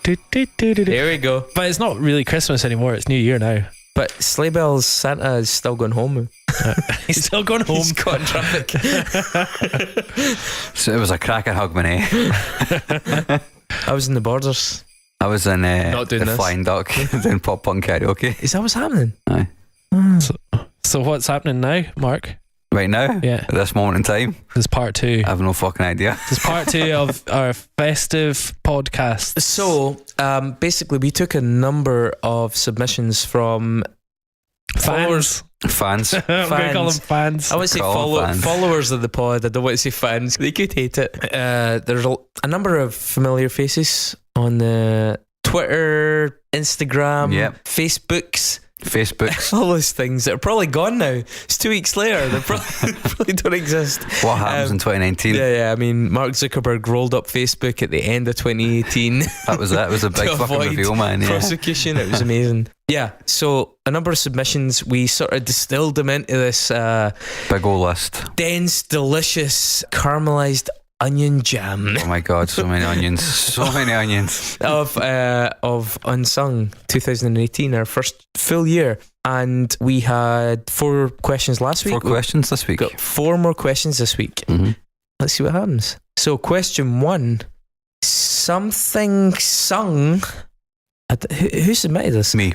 There we go. But it's not really Christmas anymore. It's New Year now. But Sleigh Bells Santa is still going home. He's still going home. He's caught in traffic. So it was a cracker hug, man. I was in the Borders. I was in Not doing the this. Flying Duck doing pop punk karaoke. Is that what's happening? Aye. So what's happening now, Mark? Right now? Yeah. At this moment in time? This is part 2. I have no fucking idea. This is part 2 of our festive podcast. So, basically, we took a number of submissions from Fans. Fans. I'm going to call them fans. I would say Call fans. followers of the pod. I don't want to say fans. They could hate it. There's a number of familiar faces on the Twitter, Instagram, Yep. Facebooks. Facebooks. All those things that are probably gone now. It's 2 weeks later. They probably don't exist. What happens in 2019? Yeah. I mean, Mark Zuckerberg rolled up Facebook at the end of 2018. That was it. It was a big to fucking avoid reveal, man. Yeah. prosecution. It was amazing. Yeah, so a number of submissions. We sort of distilled them into this Big old list. dense, delicious, caramelized onion jam Oh my god, so many onions. So many onions. of Unsung 2018, our first full year. And we had 4 questions last week. 4 questions this week. We've got 4 more questions this week. Mm-hmm. Let's see what happens. So, question 1. Something sung. Who submitted this? Me.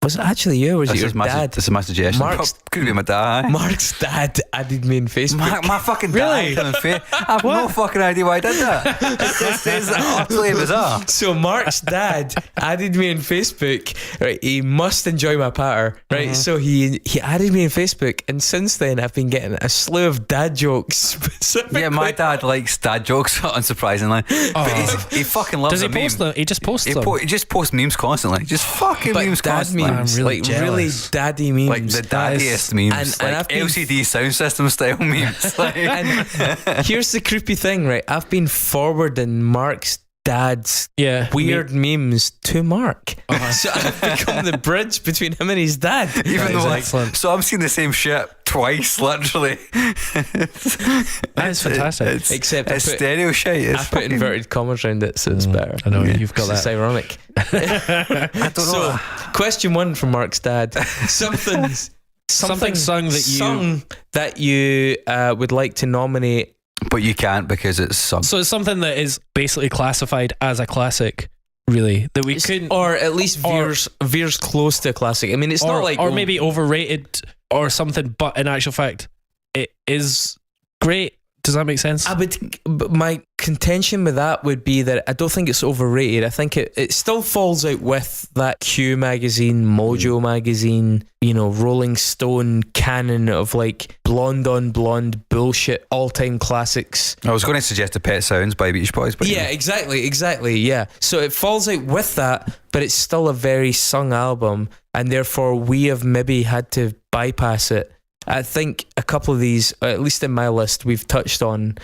Was it actually you or was it your dad? This is my suggestion. Could be my dad. Mark's dad added me on Facebook. My fucking Really? dad. I have no fucking idea why I did that. This is utterly bizarre. So Mark's dad added me on Facebook. Right, he must enjoy my patter. Right, so he added me on Facebook, and since then I've been getting a slew of dad jokes. Specifically. Yeah, my dad likes dad jokes, unsurprisingly. But he fucking loves Does he a meme. post them? He just posts them. He just posts memes constantly. Just fucking But memes dad constantly. memes, I'm really like really jealous. daddy memes, Like the daddiest memes, and I've like been- LCD sound system style memes. Like, And here's the creepy thing, right? I've been forwarding Mark's dad's Yeah. weird memes to Mark. So I've become the bridge between him and his dad. even though excellent. so I'm seeing the same shit twice, literally. That is fantastic. Except it's I put- stereo shit. I put inverted commas around it, so it's better. I know, Yeah. you've got It's that. ironic. I don't So, know. question 1 from Mark's dad. Something sung that you would like to nominate. But you can't because it's sung. So it's something that is basically classified as a classic, really, that we couldn't, Or at least veers close to a classic. I mean, it's not like... or maybe overrated or something, but in actual fact, it is great. Does that make sense? but my contention with that would be that I don't think it's overrated. I think it still falls out with that Q magazine, Mojo magazine, Rolling Stone canon of like blonde on blonde bullshit all-time classics. I was going to suggest the Pet Sounds by Beach Boys, but Yeah, exactly, yeah. So it falls out with that, but it's still a very sung album, and therefore we have maybe had to bypass it. I think a couple of these, at least in my list, we've touched on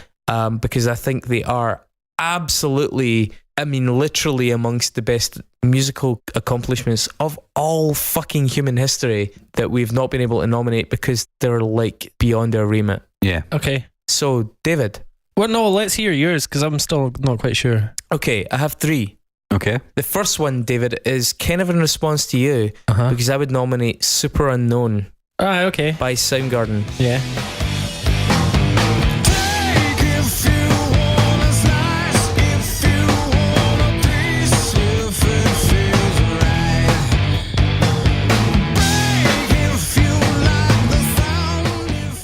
because I think they are absolutely, literally amongst the best musical accomplishments of all fucking human history that we've not been able to nominate because they're like beyond our remit. yeah. Okay. So, David. Well, no, let's hear yours because I'm still not quite sure. Okay, I have 3. Okay. The first one, David, is kind of in response to you because I would nominate Super Unknown Okay. by Soundgarden. Yeah.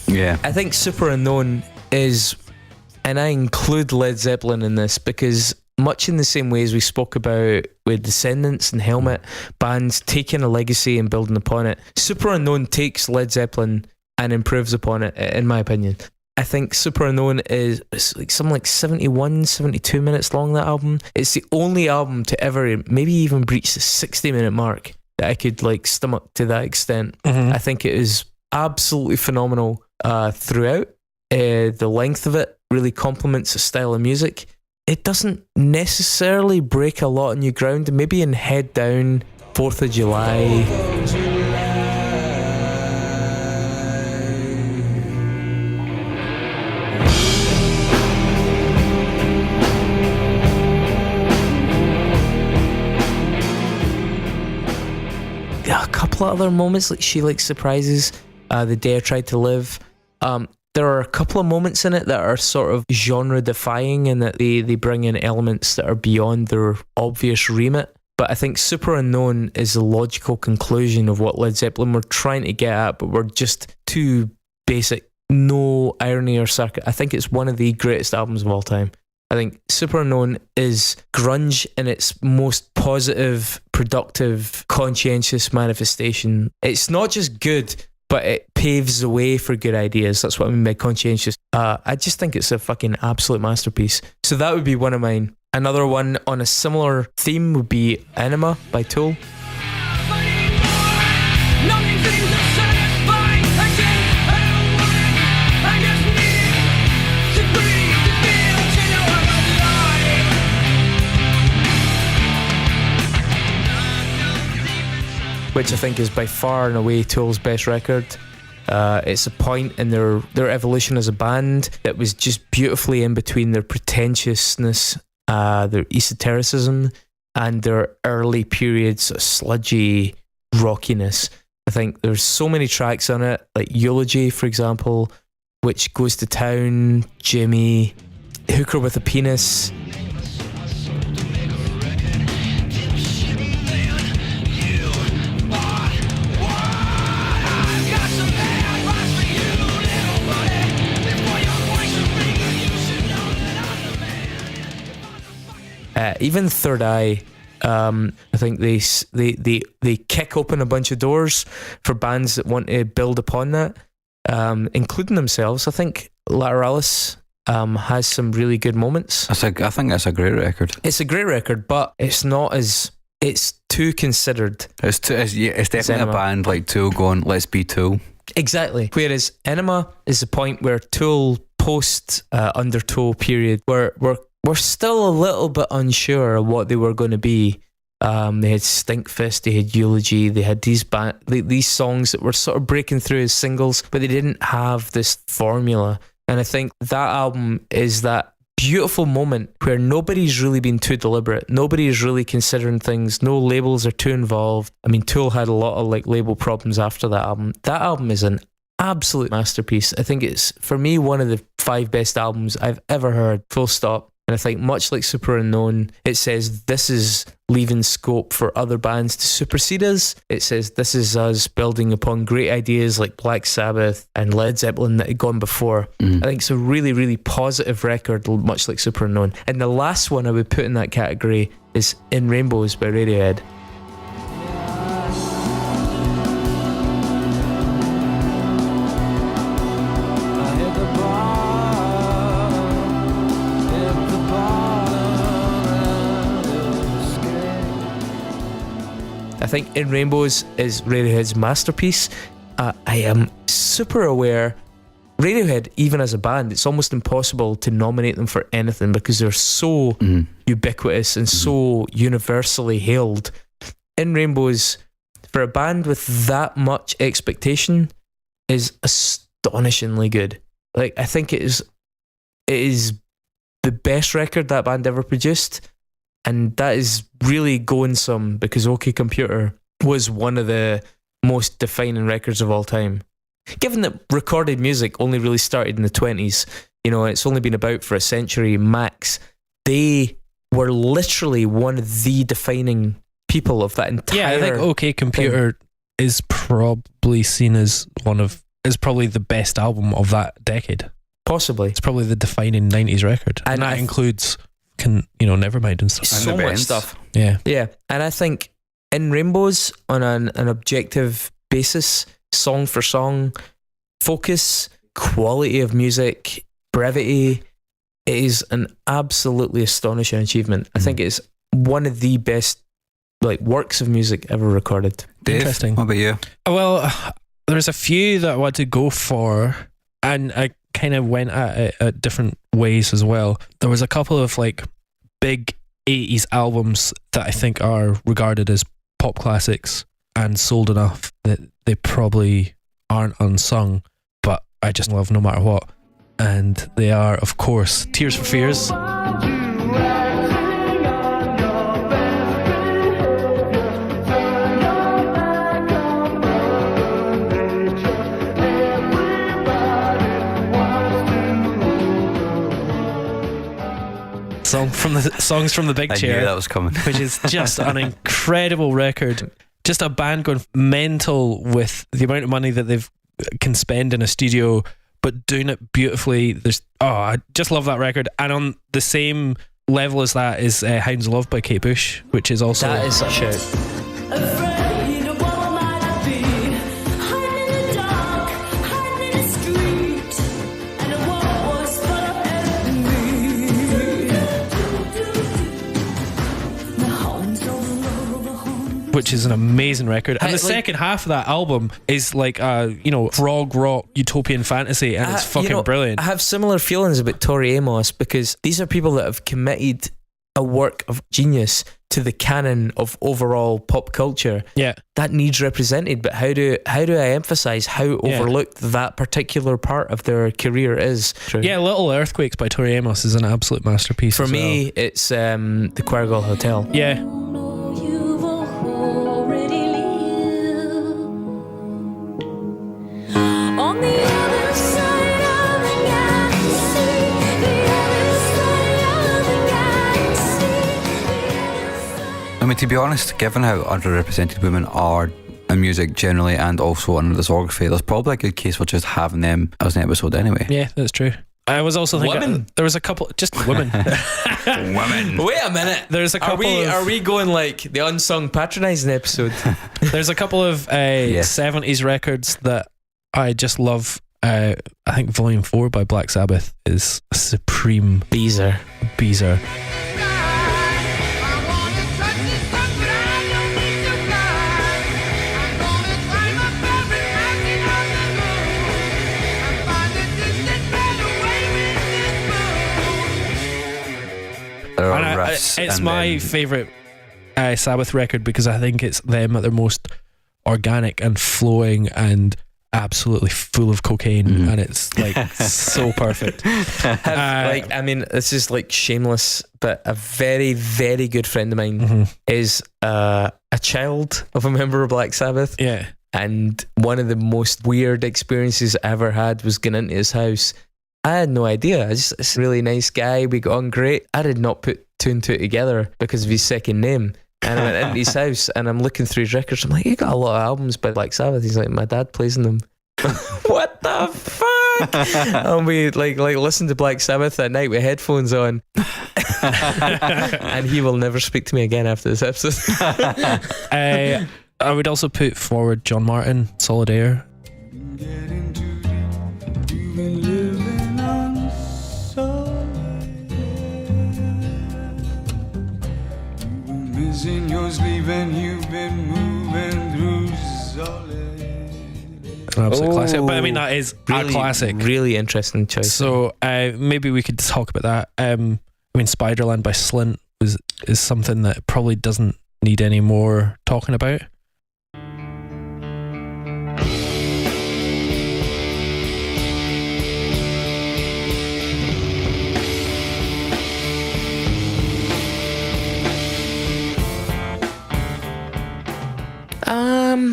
Yeah. I think Super Unknown is, and I include Led Zeppelin in this because much in the same way as we spoke about with Descendants and Helmet, bands taking a legacy and building upon it, Super Unknown takes Led Zeppelin and improves upon it, in my opinion. I think Super Unknown is like something like 71, 72 minutes long, that album. It's the only album to ever maybe even breach the 60-minute mark that I could like stomach to that extent. Mm-hmm. I think it is absolutely phenomenal throughout. The length of it really complements the style of music. It doesn't necessarily break a lot of new ground. Maybe in Head Down, 4th of July. couple of other moments, like She Likes Surprises, The Day I Tried to Live. There are a couple of moments in it that are sort of genre defying, in that they bring in elements that are beyond their obvious remit. But I think Super Unknown is the logical conclusion of what Led Zeppelin were trying to get at, but we're just too basic. No irony or sarcasm. I think it's one of the greatest albums of all time. I think Super Unknown is grunge in its most positive, productive, conscientious manifestation. It's not just good, but it paves the way for good ideas. That's what I mean by conscientious. I just think it's a fucking absolute masterpiece. So that would be one of mine. Another one on a similar theme would be Enema by Tool. Which I think is by far and away Tool's best record. It's a point in their evolution as a band that was just beautifully in between their pretentiousness, their esotericism, and their early periods of sludgy rockiness. I think there's so many tracks on it, like Eulogy, for example, which goes to town, Jimmy, Hooker with a Penis. Even Third Eye, I think they kick open a bunch of doors for bands that want to build upon that, including themselves. I think Lateralis has some really good moments. I think that's a great record. It's a great record, but it's not as... It's too considered. It's definitely a band like Tool going, let's be Tool. Exactly. Whereas Enema is the point where Tool post Undertow period, where we're still a little bit unsure of what they were going to be. They had Stinkfist, they had Eulogy, they had these songs that were sort of breaking through as singles, but they didn't have this formula. And I think that album is that beautiful moment where nobody's really been too deliberate. Nobody is really considering things. No labels are too involved. I mean, Tool had a lot of like label problems after that album. That album is an absolute masterpiece. I think it's, for me, one of the 5 best albums I've ever heard, full stop. And I think much like Super Unknown, it says this is leaving scope for other bands to supersede us. It says this is us building upon great ideas like Black Sabbath and Led Zeppelin that had gone before. I think it's a really, really positive record, much like Super Unknown. And the last one I would put in that category is In Rainbows by Radiohead. I think In Rainbows is Radiohead's masterpiece. I am super aware, Radiohead, even as a band, it's almost impossible to nominate them for anything because they're so ubiquitous and so universally hailed. In Rainbows, for a band with that much expectation, is astonishingly good. Like, I think it is the best record that band ever produced. And that is really going some, because OK Computer was one of the most defining records of all time. Given that recorded music only really started in the 20s, you know, it's only been about for a century max, they were literally one of the defining people of that entire... Yeah, I think OK Computer is probably seen as is probably the best album of that decade. Possibly. It's probably the defining 90s record. And that includes... Nevermind and stuff. So much stuff. Yeah. And I think In Rainbows, on an objective basis, song for song, focus, quality of music, brevity, it is an absolutely astonishing achievement. I think it's one of the best works of music ever recorded. Dave, interesting. What about you? Well, there's a few that I want to go for, and I kind of went at it at different ways as well. There was a couple of big 80s albums that I think are regarded as pop classics and sold enough that they probably aren't unsung, but I just love no matter what. And they are, of course, Tears for Fears. Songs from the Big I Chair, knew that was coming. which is just an incredible record. Just a band going mental with the amount of money that they can spend in a studio, but doing it beautifully. I just love that record. And on the same level as that is Hounds of Love by Kate Bush, which is also... That is such a... Afraid of what I might be, hiding in the dark, hiding in the street, and the world was full of enemy. The hounds of love, which is an amazing record. And the like- second half of that album is like prog rock utopian fantasy, and it's fucking brilliant. I have similar feelings about Tori Amos because these are people that have committed a work of genius to the canon of overall pop culture. Yeah. That needs represented, but how do I emphasize how overlooked that particular part of their career is? Yeah, Little Earthquakes by Tori Amos is an absolute masterpiece. For as me, well. it's the Choir Girl Hotel. Yeah. you've already lived. On the other side of the galaxy, the other side of the galaxy, the other side. I mean, to be honest, given how underrepresented women are in music generally and also in the discography, there's probably a good case for just having them as an episode anyway. Yeah, that's true. I was also thinking Women? there was a couple, just women. Women. Wait a minute. There's a couple. Are we going like the unsung patronising episode? There's a couple of 70s records that I just love. I think Volume 4 by Black Sabbath is a supreme Beezer. beezer. There are And riffs it's and my then- favourite Sabbath record because I think it's them at their most organic and flowing and absolutely full of cocaine, and it's like so perfect. I mean, this is like shameless, but a very, very good friend of mine is a child of a member of Black Sabbath. Yeah. And one of the most weird experiences I ever had was going into his house. I had no idea. This really nice guy. We got on great. I did not put two and two together because of his second name. And I went into his house and I'm looking through his records. I'm like, you got a lot of albums by Black Sabbath. He's like, my dad plays in them. What the fuck? And we like listen to Black Sabbath at night with headphones on. And he will never speak to me again after this episode. I would also put forward John Martin, Solid Air. In your sleep and you've been moving through solid. An absolute classic. But I mean, that is Really, a classic. Really interesting choice. So maybe we could talk about that. I mean, Spiderland by Slint is something that probably doesn't need any more talking about.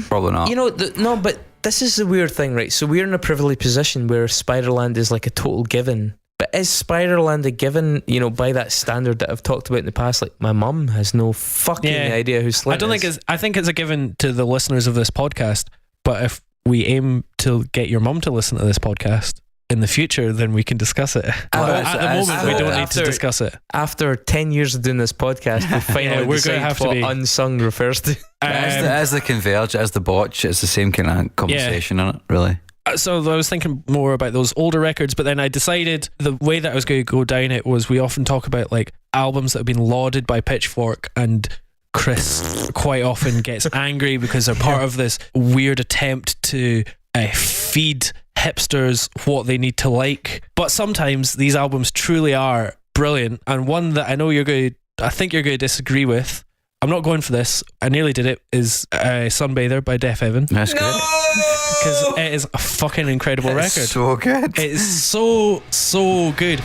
Probably not. You know, no, but this is the weird thing, right? So we're in a privileged position where Spiderland is like a total given. But is Spiderland a given, you know, by that standard that I've talked about in the past? Like, my mum has no fucking idea who Slint is. I think it's a given to the listeners of this podcast, but if we aim to get your mum to listen to this podcast in the future, then we can discuss it. At the moment, we don't need to discuss it. After 10 years of doing this podcast, we finally we're decide gonna have what to be unsung refers to. As the Converge, as the Botch, it's the same kind of conversation in it, really. So I was thinking more about those older records, but then I decided the way that I was going to go down it was we often talk about like albums that have been lauded by Pitchfork, and Chris quite often gets angry because they're part of this weird attempt to feed hipsters what they need to like. But sometimes these albums truly are brilliant, and one that I think you're going to disagree with. I'm not going for this. I nearly did it. Is Sunbather by Def Evan. That's good. Because it is a fucking incredible record. So good. It is so good.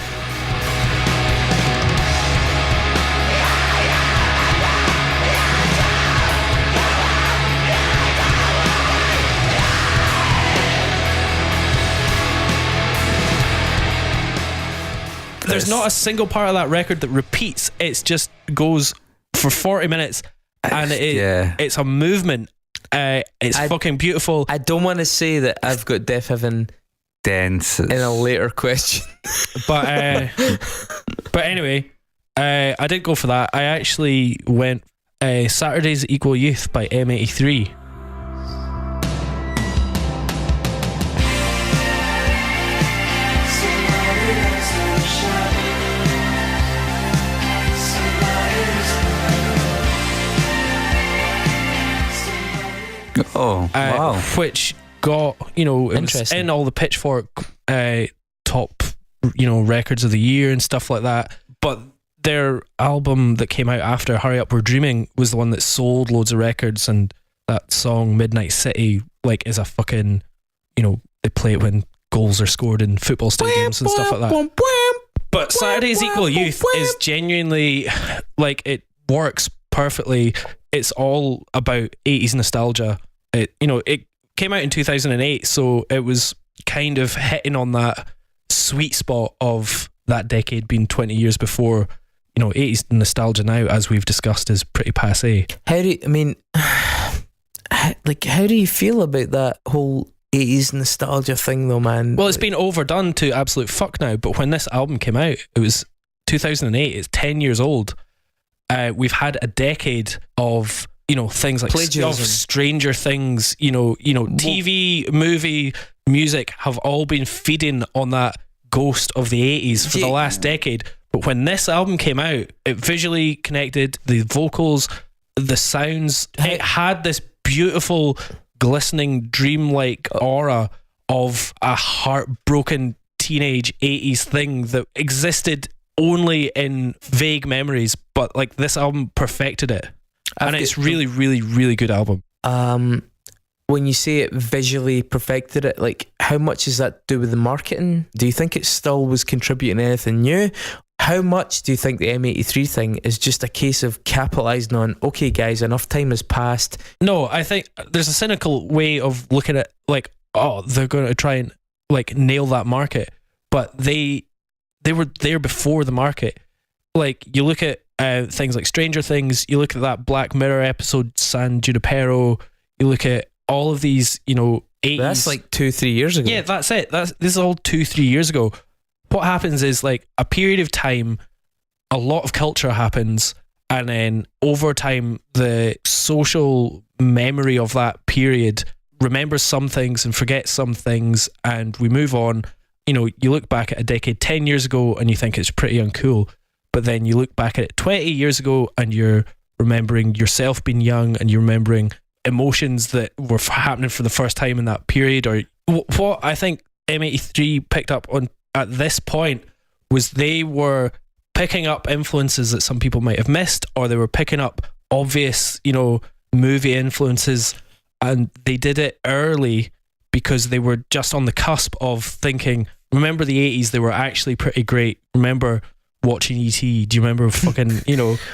There's not a single part of that record that repeats. It's just goes for 40 minutes, and it's a movement. It's fucking beautiful. I don't want to say that I've got Deaf Heaven dense in a later question, but anyway, I did go for that. I actually went Saturdays Equal Youth by M83. Oh, wow. Which got, it was Interesting. in all the Pitchfork top, records of the year and stuff like that. But their album that came out after Hurry Up We're Dreaming was the one that sold loads of records, and that song Midnight City is a fucking, they play it when goals are scored in football stadiums and stuff like that. But Saturdays Equal Youth is genuinely, it works perfectly. It's all about 80s nostalgia. It came out in 2008, so it was kind of hitting on that sweet spot of that decade being 20 years before. 80s nostalgia now, as we've discussed, is pretty passé. How do you feel about that whole 80s nostalgia thing though, man? Well, it's been overdone to absolute fuck now, but when this album came out, it was 2008, it's 10 years old. We've had a decade of things like plagiarism. Stranger Things, TV, movie, music have all been feeding on that ghost of the 80s for the last decade. But when this album came out, it visually connected, the vocals, the sounds, it had this beautiful, glistening, dreamlike aura of a heartbroken teenage 80s thing that existed only in vague memories, but this album perfected it. And it's really, really, really good album. When you say it visually perfected it, how much is that to do with the marketing? Do you think it still was contributing anything new? How much do you think the M83 thing is just a case of capitalising on, okay guys, enough time has passed? No, I think there's a cynical way of looking at they're going to try and nail that market, but they were there before the market. You look at things like Stranger Things, you look at that Black Mirror episode San Junipero, you look at all of these 80s. That's 2-3 years ago. Yeah, that's it. This is all 2-3 years ago. What happens is a period of time, a lot of culture happens, and then over time the social memory of that period remembers some things and forgets some things, and we move on. You look back at a decade 10 years ago and you think it's pretty uncool, but then you look back at it 20 years ago and you're remembering yourself being young, and you're remembering emotions that were happening for the first time in that period. Or what I think M83 picked up on at this point was they were picking up influences that some people might have missed, or they were picking up obvious, movie influences, and they did it early because they were just on the cusp of thinking, remember the 80s, they were actually pretty great. Remember watching E.T.? Do you remember fucking,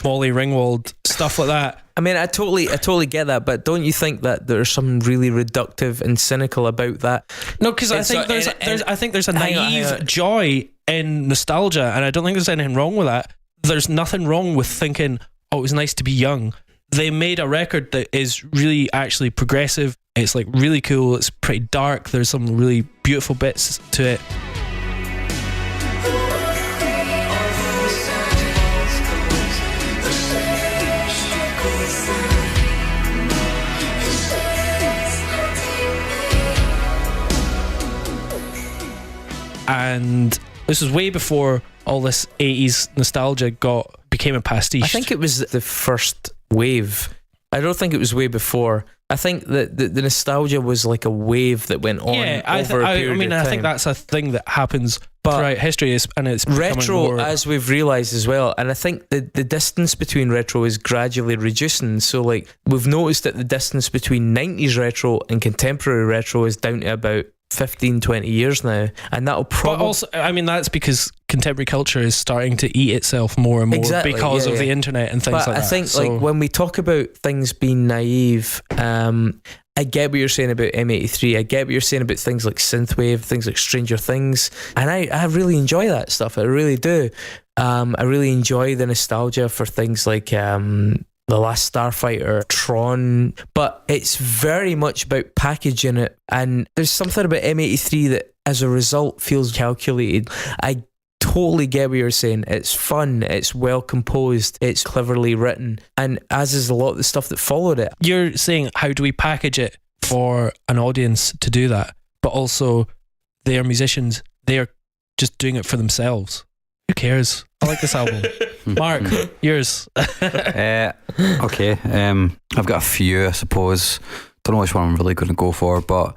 Molly Ringwald, stuff like that? I mean, I totally get that, but don't you think that there's something really reductive and cynical about that? No, because I think there's a naive joy in nostalgia, and I don't think there's anything wrong with that. There's nothing wrong with thinking, oh, it was nice to be young. They made a record that is really actually progressive. It's really cool. It's pretty dark. There's some really beautiful bits to it. And this was way before all this 80s nostalgia became a pastiche. I think it was the first wave. I don't think it was way before. I think that the nostalgia was like a wave that went on over a period of time. I think that's a thing that happens throughout history, and it's retro, as we've realised as well. And I think the distance between retro is gradually reducing. So we've noticed that the distance between 90s retro and contemporary retro is down to about 15-20 years now, and that'll probably. But also, that's because contemporary culture is starting to eat itself more and more because of the internet and things like that. I think when we talk about things being naive, I get what you're saying about M83. I get what you're saying about things like synthwave, things like Stranger Things, and I really enjoy that stuff. I really do. I really enjoy the nostalgia for things like The Last Starfighter, Tron, but it's very much about packaging it, and there's something about M83 that as a result feels calculated. I totally get what you're saying. It's fun, it's well composed, it's cleverly written, and as is a lot of the stuff that followed it. You're saying, how do we package it for an audience to do that? But also, they are musicians, they are just doing it for themselves. Who cares? I like this album. Mark, yours. Okay. I've got a few, I suppose. Don't know which one I'm really going to go for, but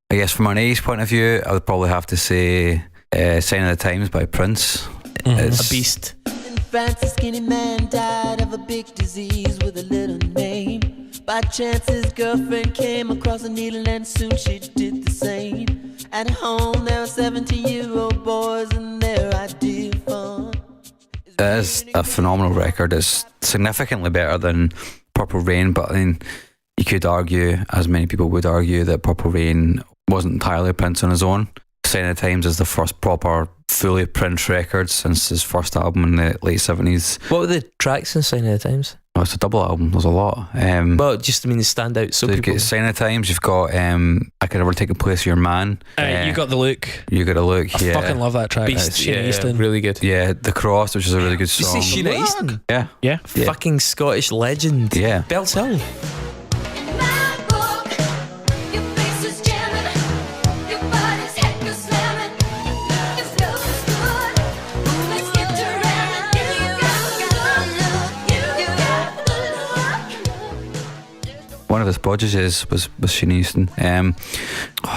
I guess from an age point of view, I would probably have to say Sign of the Times by Prince. A beast. In France, a skinny man died of a big disease with a little name. By chance, his girlfriend came across a needle, and soon she did the same. At home, there were 17-year-old boys, and their idea of fun. It is a phenomenal record. It's significantly better than Purple Rain, but I mean, you could argue, as many people would argue, that Purple Rain wasn't entirely Prince on his own. Sign of the Times is the first proper fully Prince record since his first album in the late 70s. What were the tracks in Sign of the Times? Oh, it's a double album, there's a lot. Well, just, I mean, the standouts. So you've people... got Sign of the Times, you've got I Could Never Take a Place of Your Man. You Got the Look. You Got a Look, I fucking love that track. Beast, Sheena Easton. really good. Yeah, The Cross, which is a really good You song. say Sheena Easton? Yeah. Yeah. Fucking Scottish legend. Yeah. Bells Hill. In my book, your face is jamming, your body's head goes slamming. If love is good, let's get to ramming. You got the look. One of his prodigies was Sheena Easton.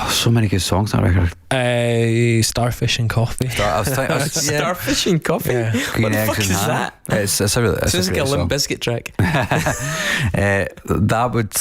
So many good songs on that record. Starfish and Coffee. Starfish and Coffee. Yeah. Green What the Eggs fuck and is Ham. that? It's a really it's Sounds a like a great Limp song. Bizkit track. That would,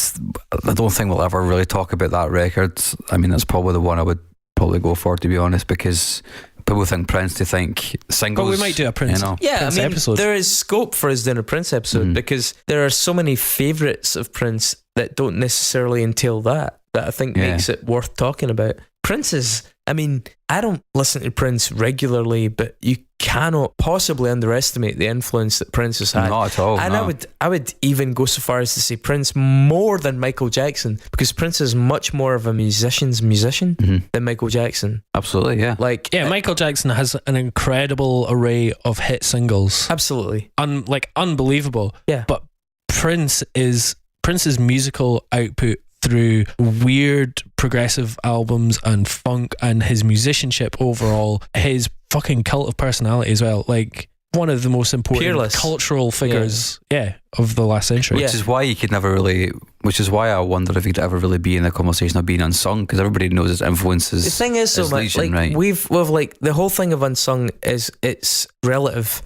I don't think we'll ever really talk about that record. I mean, that's probably the one I would probably go for, to be honest, because people think Prince, they think singles. But we might do a Prince, you know. Yeah, Prince I mean, episode. there is scope for us doing a Prince episode because there are so many favourites of Prince that don't necessarily entail that I think makes it worth talking about. Prince is, I mean, I don't listen to Prince regularly, but you cannot possibly underestimate the influence that Prince has had. Not at all. And no. I would even go so far as to say Prince more than Michael Jackson, because Prince is much more of a musician's musician than Michael Jackson. Absolutely, yeah. Like, Yeah, Michael Jackson has an incredible array of hit singles. absolutely. Unbelievable. Yeah. But Prince's musical output through weird progressive albums and funk and his musicianship overall, his fucking cult of personality as well, like one of the most important Peerless. cultural figures of the last century. Which is why you could never really, which is why I wonder if he could ever really be in the conversation of being unsung, because everybody knows his influences. The thing is, so much legion, like right? we've like the whole thing of unsung is it's relative.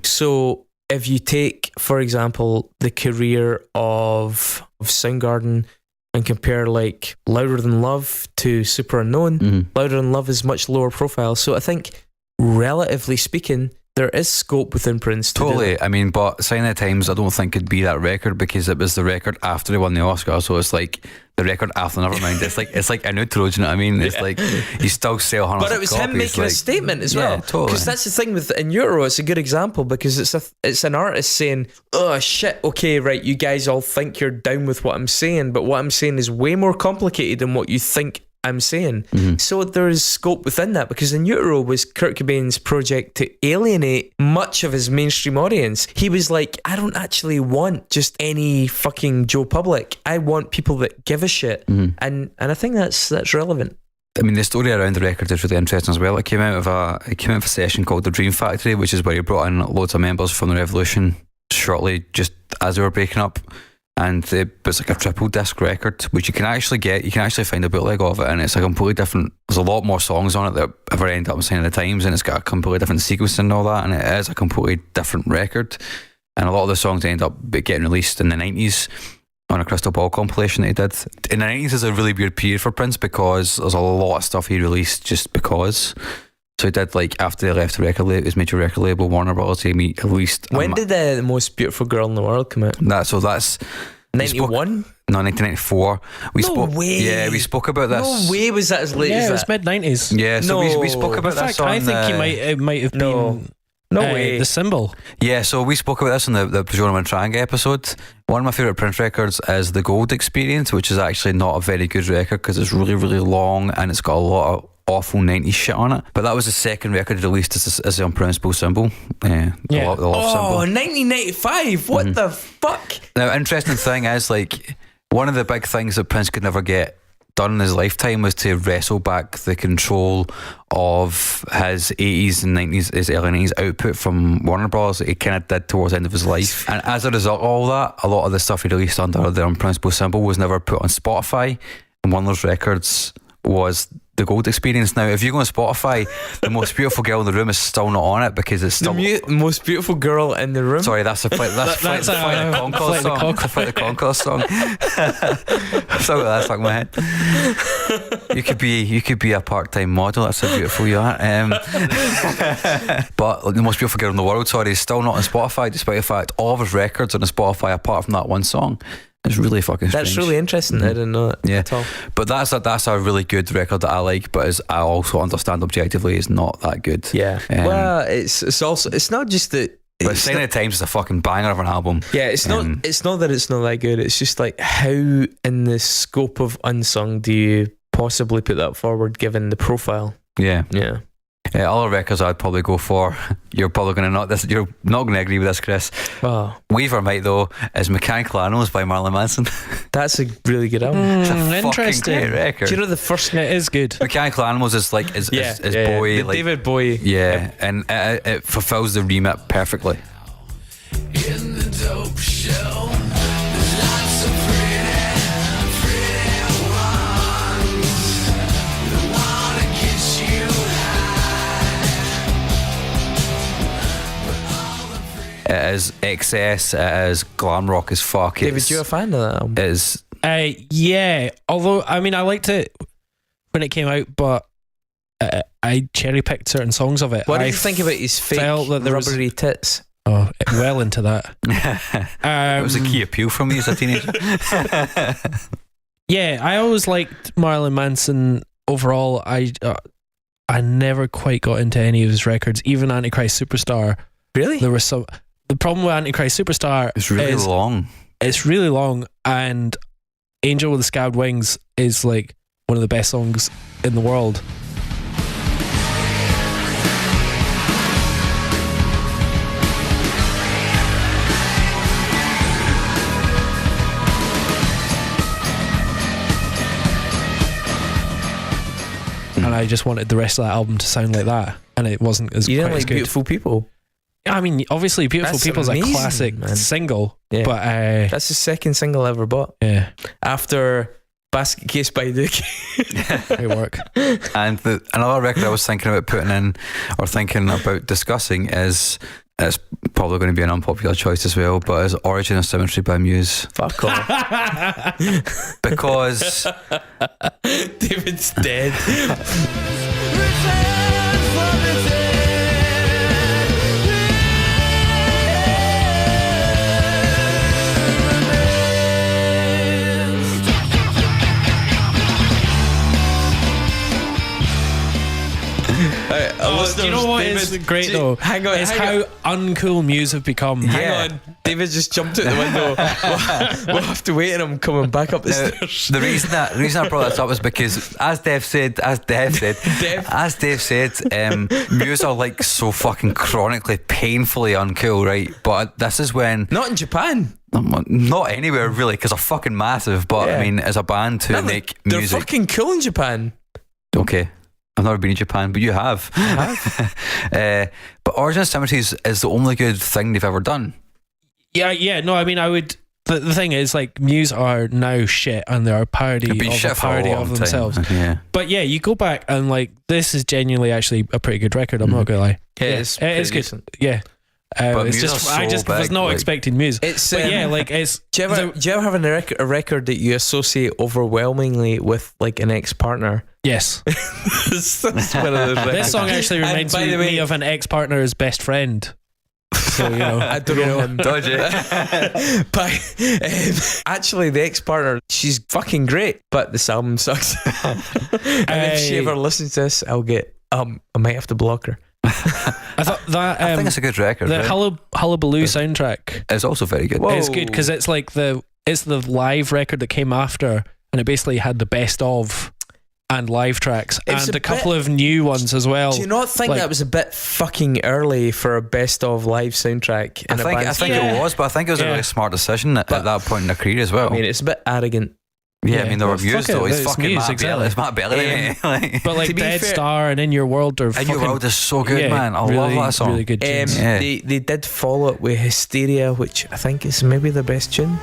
So if you take, for example, the career of Soundgarden and compare like Louder Than Love to Super Unknown, Louder Than Love is much lower profile. So I think, relatively speaking, there is scope within Prince to do Totally. that. I mean, but Sign of the Times, I don't think could be that record because it was the record after he won the Oscar. So it's like the record after Nevermind. It's like an outro. Do you know what I mean? It's like you still sell hundreds. But it was of him copies, making a like- statement as Yeah, well. totally. Because that's the thing with in Euro, it's a good example because it's an artist saying, "Oh shit, okay, right, you guys all think you're down with what I'm saying, but what I'm saying is way more complicated than what you think I'm saying." So there is scope within that, because In Utero was Kurt Cobain's project to alienate much of his mainstream audience. He was like, I don't actually want just any fucking Joe Public. I want people that give a shit. And I think that's relevant. I mean, the story around the record is really interesting as well. It came out of a session called The Dream Factory, which is where he brought in loads of members from the Revolution shortly just as they were breaking up. And it's like a triple disc record, which you can actually get. You can actually find a bootleg of it, and it's a completely different. There's a lot more songs on it that ever end up in Sign of the Times, and it's got a completely different sequence and all that, and it is a completely different record. And a lot of the songs end up getting released in the 90s on a Crystal Ball compilation that he did. In the 90s is a really weird period for Prince because there's a lot of stuff he released just because. So he did, like, after he left the record label, his major record label, Warner Brothers, he released... When did the Most Beautiful Girl in the World come out? That's 91? No, 1994. We No spoke. way. Yeah, we spoke about this. No way was that as late Yeah, as it was that. mid-90s. Yeah, so we spoke No. about In this fact, on I think it might have No. been No way. the symbol. Yeah, so we spoke about this on the Pajorama and Trang episode. One of my favourite Prince records is The Gold Experience, which is actually not a very good record because it's really, really long and it's got a lot of awful 90s shit on it. But that was the second record released as the unpronounceable symbol. The Yeah. love symbol. 1995. What the fuck? Now, interesting thing is, like, one of the big things that Prince could never get done in his lifetime was to wrestle back the control of his 80s and 90s, his early 90s output from Warner Bros. He kind of did towards the end of his life. And as a result of all that, a lot of the stuff he released under the unpronounceable symbol was never put on Spotify. And one of those records was The Gold Experience. Now, if you go on Spotify, the most beautiful girl in the room is still not on it because it's still... The most beautiful girl in the room. Sorry, that's the Flight That's the Conchords song. The Flight the Conchords song. I've still got that stuck in my head. You could be a part-time model. That's how beautiful you are. But like, the most beautiful girl in the world, sorry, is still not on Spotify, despite the fact all of his records are on Spotify apart from that one song. It's really fucking strange. That's really interesting. I didn't know that Yeah. at all. But that's a really good record that I like, but I also understand objectively it's not that good. Yeah. Um, it's also it's not just that. But It's Sign of the Times is a fucking banger of an album. yeah, it's not. It's not that it's not that good. It's just like how, in the scope of unsung, do you possibly put that forward given the profile? Yeah. Yeah. Other records I'd probably go for. You're probably going to you're not going to agree with this, Chris. Oh, Weaver might though is Mechanical Animals by Marilyn Manson. that's a really good album. It's a fucking Interesting. great record. Do you know the first? It is good. Mechanical Animals is like is Bowie, the like David Bowie. yeah, and it fulfills the remit perfectly. In the dope show, there's lots of pretty ones that wanna kiss you high. It is excess. It is glam rock as fuck. David, you're a fan of that album? It is. Yeah. Although, I mean, I liked it when it came out, but I cherry picked certain songs of it. What did I you think about his fake felt that there was- rubbery tits? Oh, well into that. It was a key appeal for me as a teenager. Yeah, I always liked Marilyn Manson overall. I never quite got into any of his records, even Antichrist Superstar. Really? There was some. The problem with Antichrist Superstar It's really is long. it's really long, and Angel with the Scabbed Wings is like one of the best songs in the world. And I just wanted the rest of that album to sound like that, and it wasn't as You quite didn't as like good. Beautiful People? I mean, obviously, Beautiful That's People is a amazing, classic man. single, Yeah. but That's the second single I ever bought yeah, after Basket Case by Duke. great work. And another record I was thinking about putting in or thinking about discussing is, it's probably going to be an unpopular choice as well, but is Origin of Symmetry by Muse. Fuck off. Because David's dead. Do you know what is great though? Hang on, It's how uncool Muse have become. Hang on, David just jumped out the window. We'll have to wait and I'm coming back up the stairs. the reason I brought this up is because as Dave said, Muse are like so fucking chronically, painfully uncool, right? But this is when Not in Japan. not anywhere really, because they're fucking massive. But Yeah. I mean, as a band to No, make they're music, fucking cool in Japan. okay. I've never been in Japan, but you have. But Origin of Symmetry is the only good thing they've ever done. Yeah. No, I mean, I would. The thing is, like, Muse are now shit, and they're a parody They've been of shit a for a parody long of time. themselves. Yeah. But yeah, you go back and like, this is genuinely actually a pretty good record. I'm not gonna lie. Yeah, Yeah, it's it is pretty good. decent. Yeah. But It's Muse just are I so just was big, not like- expecting Muse. It's But yeah, like it's. do you ever have a record that you associate overwhelmingly with like an ex-partner? Yes. That's one of those records. This song actually And reminds by the me way- of an ex-partner's best friend. So, you know, I don't know him. Dodgy. But actually, the ex-partner, she's fucking great, but this album sucks. And if she ever listens to this, I'll get I might have to block her. I thought that I think it's a good record. the right? Hullabaloo soundtrack It's also very good. Whoa. is good because it's like it's the live record that came after, and it basically had the best of and live tracks It's and a a couple of new ones as well. Do you not think like- that was a bit fucking early for a best of live soundtrack in a I band? think Yeah. it was, but I think it was a Yeah. really smart decision at that point in their career as well. I mean, it's a bit arrogant. yeah, I mean, they were Well, Muse fuck it, though. It's it's fucking Muse, Matt exactly. Belly. It's Matt Belly. Like, But like To be Dead fair- Star and In Your World are In fucking, Your World is so good, yeah, man. I love that song. Really good tunes. Yeah. They did follow it with Hysteria, which I think is maybe the best tune.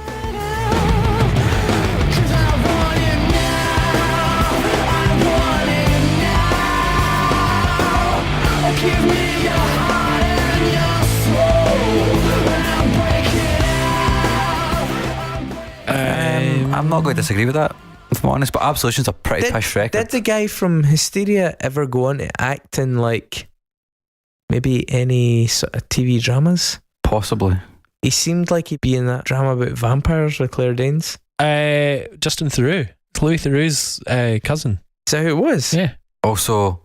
I'm not going to disagree with that, if I'm honest, but Absolution's a pretty pish record. Did the guy from Hysteria ever go on to act in like maybe any sort of TV dramas? Possibly. He seemed like he'd be in that drama about vampires with Claire Danes. Justin Theroux. It's Louis Theroux's cousin. Is that who it was? Yeah. Also,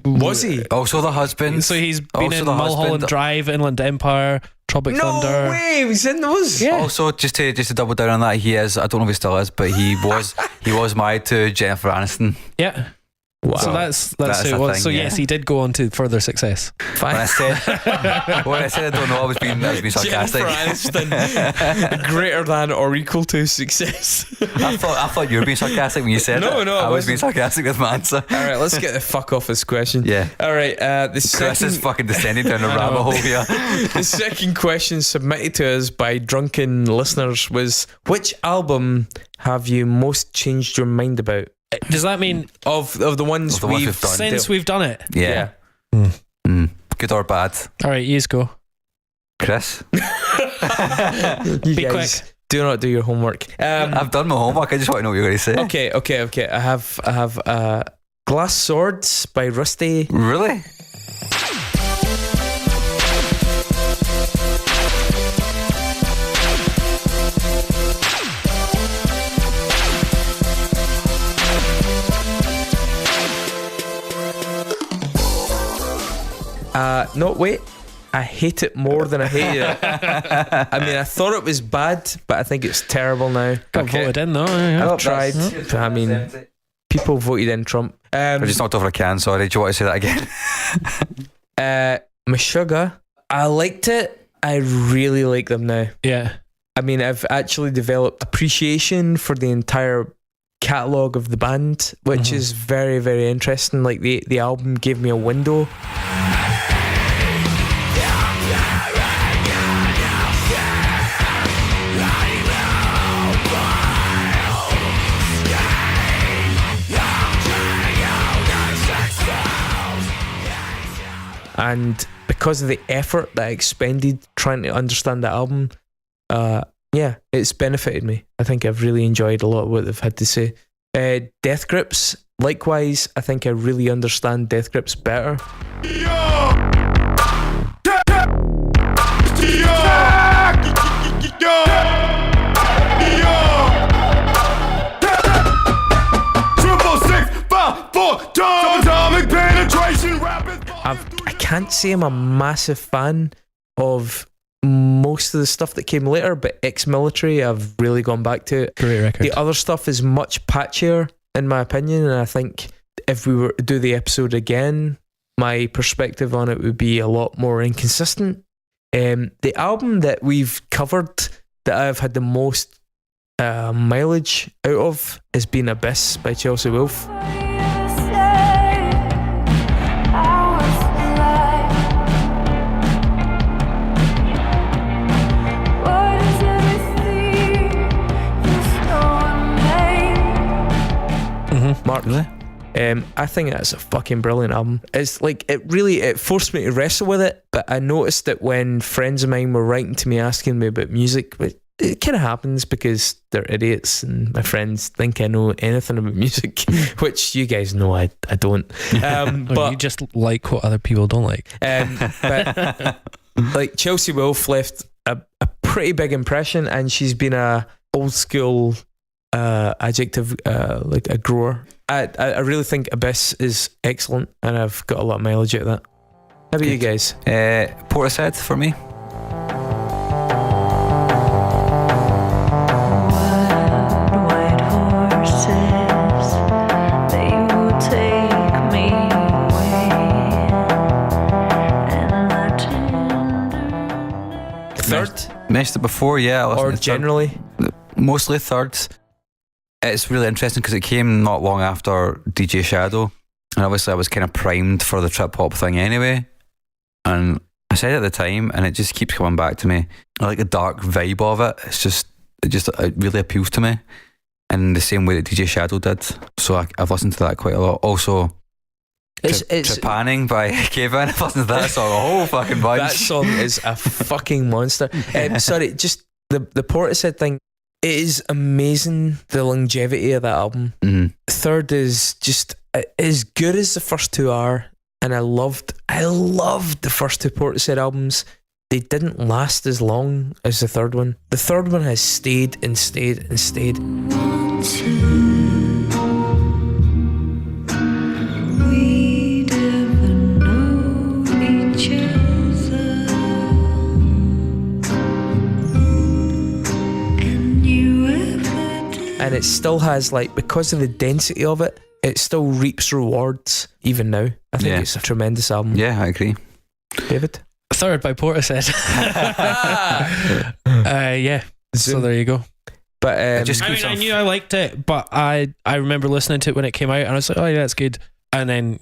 Was he? also the husband. So he's been Also in the Mulholland husband. Drive, Inland Empire, Tropic No Thunder. way, he was in those. Yeah. Also, just to double down on that, he is. I don't know if he still is, but he was married to Jennifer Aniston. Yeah. Wow. So that's That's who it a was. thing, So yeah. yes, he did go on to further success. When I Fine. said I don't know, I was being sarcastic. Jennifer Aniston, greater than or equal to success. I thought you were being sarcastic when you said No, it. no, I I was being wasn't. sarcastic with my answer. All right, let's get the fuck off this question. Yeah. All right, the Chris second, is fucking descending down a rabbit hole here. the second question submitted to us by drunken listeners was, which album have you most changed your mind about? Does that mean Of the ones Of the ones we've we've done. since we've done it? Yeah. Good or bad, All right, you go. Chris? You Be guys quick. do not do your homework. I've done my homework. I just want to know what you're going to say. Okay. I have Glass Swords by Rusty. Really? No, wait. I hate it more than I hated it. I mean, I thought it was bad, but I think it's terrible now. Got voted in though. Yeah. I've tried. But I mean, people voted in Trump. I just knocked over a can, sorry. Do you want to say that again? Meshuggah, I liked it. I really like them now. Yeah. I mean, I've actually developed appreciation for the entire catalogue of the band, which is very, very interesting. Like the album gave me a window. And because of the effort that I expended trying to understand the album, yeah, it's benefited me. I think I've really enjoyed a lot of what they've had to say. Death Grips, likewise, I think I really understand Death Grips better. I can't say I'm a massive fan of most of the stuff that came later, but Ex-Military, I've really gone back to it. Great record. The other stuff is much patchier, in my opinion, and I think if we were to do the episode again, my perspective on it would be a lot more inconsistent. The album that we've covered that I've had the most mileage out of has been Abyss by Chelsea Wolfe. Mark, Really? I think that's a fucking brilliant album. It's like it forced me to wrestle with it, but I noticed that when friends of mine were writing to me asking me about music, but it kind of happens because they're idiots and my friends think I know anything about music, which you guys know I don't. But you just like what other people don't like. But like Chelsea Wolfe left a pretty big impression, and she's been a old school adjective, like a grower. I really think Abyss is excellent, and I've got a lot of mileage out of that. How about you guys? Portishead for me. White horses, they will take me away, and my tender. Third Mentioned it before, yeah. I listened or to third. generally? Mostly third. It's really interesting because it came not long after DJ Shadow, and obviously I was kind of primed for the trip hop thing anyway, and I said it at the time, and it just keeps coming back to me. I like the dark vibe of it. It really appeals to me in the same way that DJ Shadow did, so I've listened to that quite a lot. Also, It's Trepanning by Kevin. I've listened to that song a whole fucking bunch. that song is a fucking monster. Sorry, just the Portishead thing. It is amazing, the longevity of that album. Mhm. Third is just as good as the first two are, and I loved the first two Portishead albums. They didn't last as long as the third one. The third one has stayed and stayed and stayed. We never know each other, and you ever did. And it still has, like, because of the density of it, it still reaps rewards even now. I think Yeah. it's a tremendous album. Yeah, I agree. David? Third by Portishead. Yeah. So Zoom. there you go. But It just I mean, keeps I on knew I liked it, but I remember listening to it when it came out, and I was like, oh yeah, that's good. And then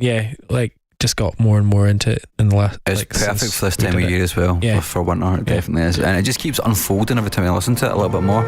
like just got more and more into it in the last. It's like, perfect since for this we time of did it. year as well. Yeah. For winter, it definitely is, and it just keeps unfolding every time I listen to it a little bit more.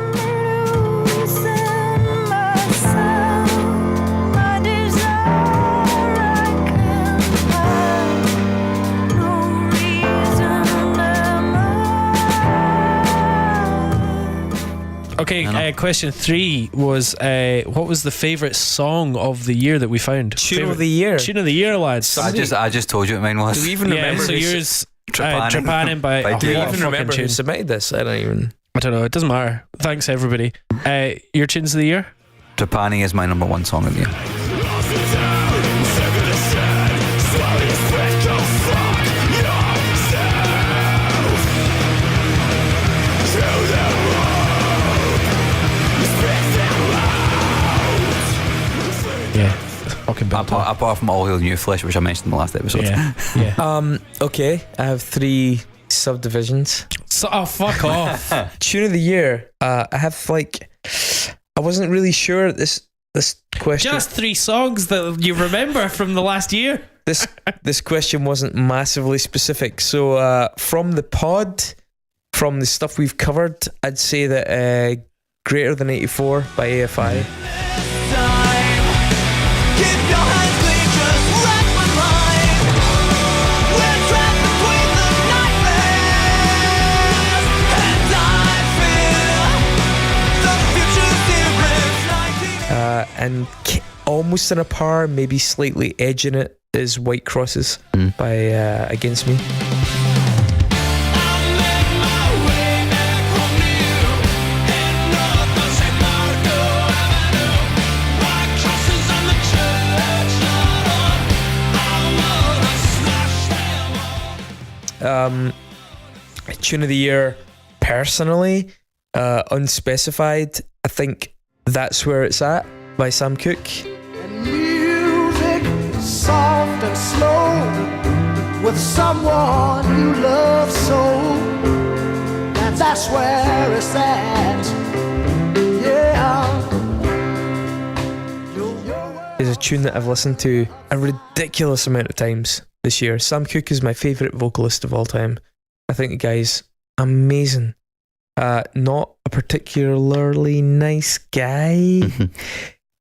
Okay, question 3 was what was the favourite song of the year that we found? Tune of the year. Tune of the year, lads. I just told you what mine was. Do we even Yeah, remember so who yours Trepanning. Trepanning by By oh, Do you Dave. what a even fucking remember who tune. submitted this? I don't even. I don't know, it doesn't matter. Thanks everybody. Your tunes of the year? Trepanning is my number one song of the year. Yeah. Fucking big time. Apart from All Hail New Flesh, which I mentioned in the last episode. Yeah. Yeah. Okay, I have 3 subdivisions. So, oh, fuck off. Tune of the year. I have like, I wasn't really sure this question. Just 3 songs that you remember from the last year. This question wasn't massively specific. So from the pod, from the stuff we've covered, I'd say that Greater Than 84 by AFI. Keep your hands clean, just rack my mind. We're trapped between the nightmares, and I fear the future's different. And almost in a par, maybe slightly edging it, is White Crosses by Against Me. Tune of the year, personally, unspecified. I think That's Where It's At by Sam Cooke. And music soft and slow with someone you love so. And that's where it's at. Yeah. Is a tune that I've listened to a ridiculous amount of times this year. Sam Cooke is my favourite vocalist of all time. I think the guy's amazing. Not a particularly nice guy,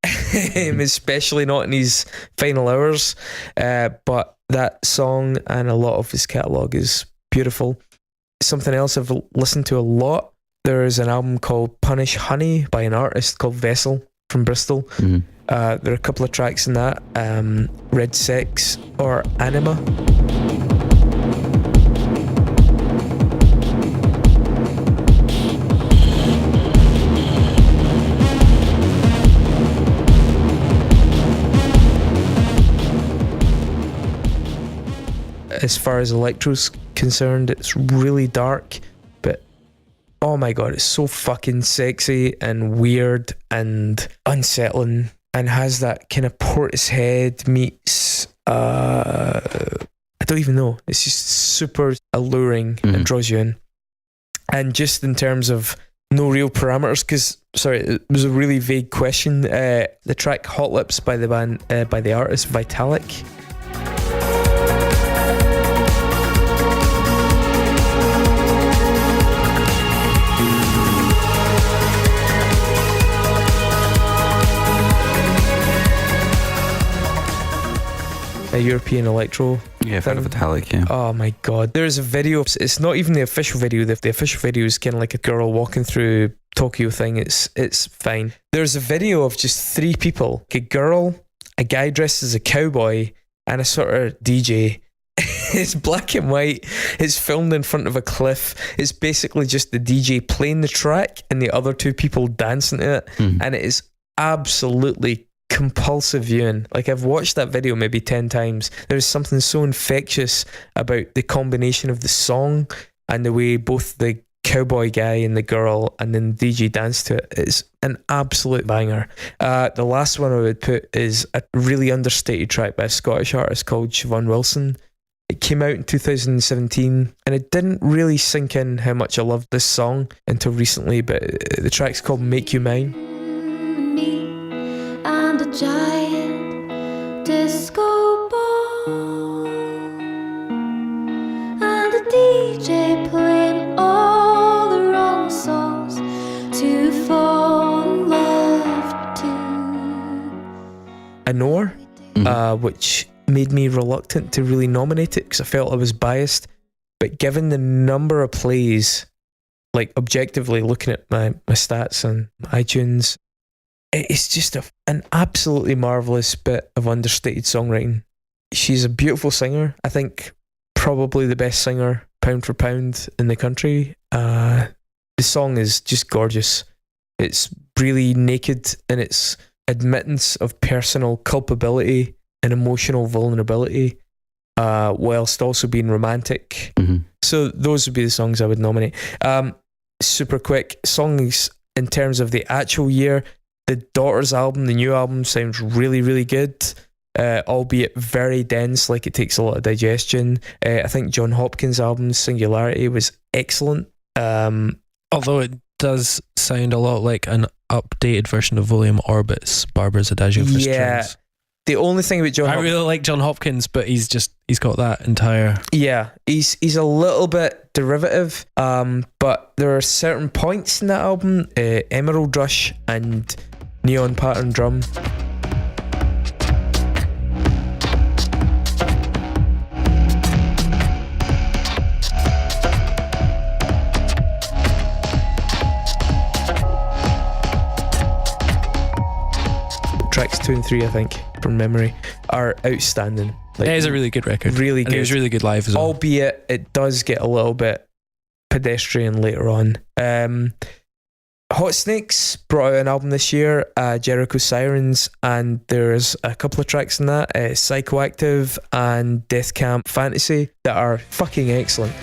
especially not in his final hours. But that song and a lot of his catalogue is beautiful. Something else I've listened to a lot There's an album called Punish Honey by an artist called Vessel from Bristol. Mhm. There are a couple of tracks in that. Red Sex or Anima. As far as electro's concerned, it's really dark, but oh my god, it's so fucking sexy and weird and unsettling, and has that kind of Portishead meets I don't even know. It's just super alluring and draws you in. And just in terms of no real parameters, because sorry, it was a really vague question. The track Hot Lips by the band by the artist Vitalik. A European electro. Yeah, I've heard of Vitalik, yeah. Oh my god. There's a video. It's not even the official video. The official video is kind of like a girl walking through Tokyo thing. It's fine. There's a video of just three people. A girl, a guy dressed as a cowboy, and a sort of DJ. It's black and white. It's filmed in front of a cliff. It's basically just the DJ playing the track and the other two people dancing to it. And it is absolutely compulsive viewing. Like, I've watched that video maybe 10 times. There's something so infectious about the combination of the song and the way both the cowboy guy and the girl and then the DJ dance to it. It's an absolute banger. The last one I would put is a really understated track by a Scottish artist called Siobhan Wilson. It came out in 2017 and it didn't really sink in how much I loved this song until recently, but the track's called Make You Mine. Me and a giant disco ball and a DJ playing all the wrong songs to fall in love to. I Know Her, which made me reluctant to really nominate it because I felt I was biased. But given the number of plays, like objectively looking at my stats on iTunes, it's just an absolutely marvellous bit of understated songwriting. She's a beautiful singer. I think probably the best singer pound for pound in the country. The song is just gorgeous. It's really naked in its admittance of personal culpability and emotional vulnerability, whilst also being romantic. So those would be the songs I would nominate. Super quick songs in terms of the actual year. The Daughters album, the new album, sounds really, really good, albeit very dense, like it takes a lot of digestion. I think John Hopkins' album, Singularity, was excellent. Although it does sound a lot like an updated version of William Orbit's Barbara's Adagio for Strings. The only thing about John I really like John Hopkins, but he's got that entire... Yeah, he's a little bit derivative, but there are certain points in that album, Emerald Rush and Neon Pattern Drum. Tracks 2 and 3, I think, from memory, are outstanding. Like, it is a really good record. Really and good. it was really good live as well. Albeit it does get a little bit pedestrian later on. Hot Snakes brought out an album this year, Jericho Sirens, and there's a couple of tracks in that, Psychoactive and Death Camp Fantasy, that are fucking excellent.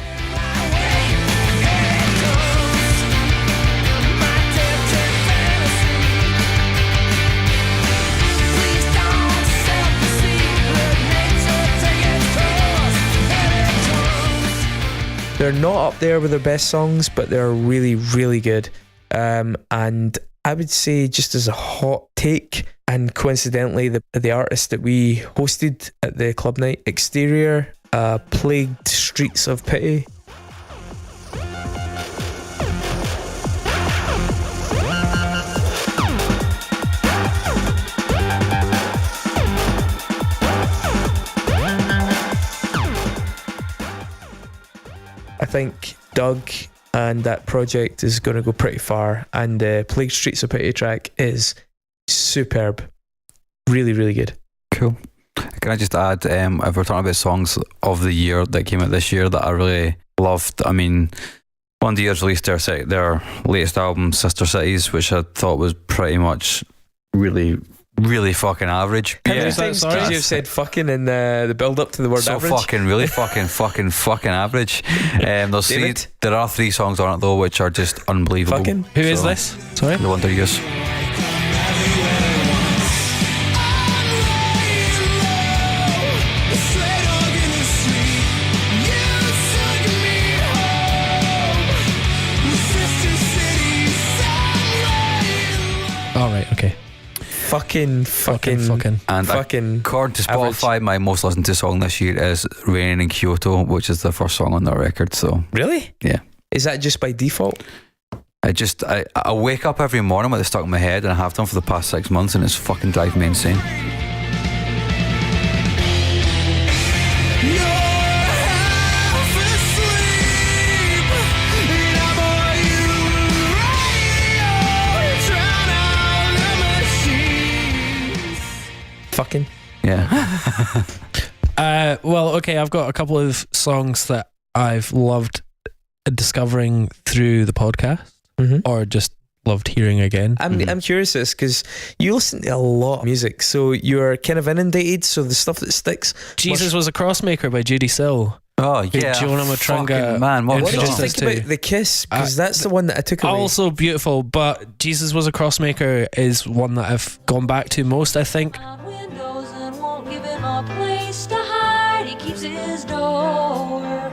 They're not up there with their best songs, but they're really, really good. And I would say, just as a hot take, and coincidentally, the artist that we hosted at the club night, Exterior, Plagued Streets of Pity. I think Doug and that project is going to go pretty far. And Plague Street's a Pity track is superb, really, really good. Cool. Can I just add, if we're talking about songs of the year that came out this year that I really loved, I mean, One Day Years released their latest album, Sister Cities, which I thought was pretty much really, really fucking average. How many times could you have said fucking in the build up to the word so average? fucking, really fucking average. There are 3 songs on it though, which are just unbelievable. Fucking. Who is this? Sorry? The Wonder Years. All right, okay. Fucking. And fucking according to Spotify, my most listened to song this year is Raining in Kyoto, which is the first song on their record. So Really? yeah. Is that just by default? I wake up every morning with it stuck in my head, and I have done for the past 6 months, and it's fucking driving me insane. Fucking. Yeah. Well, okay, I've got a couple of songs that I've loved discovering through the podcast, or just loved hearing again. I'm curious this because you listen to a lot of music, so you're kind of inundated. So the stuff that sticks. Jesus Was a Crossmaker by Judy Sill. Oh yeah. Jonah Matranga. Fucking man, what What did you song? think about The Kiss? Because that's the one that I took away. Also beautiful, but Jesus Was a Crossmaker is one that I've gone back to most, I think. Windows and won't give him a place to hide. He keeps his door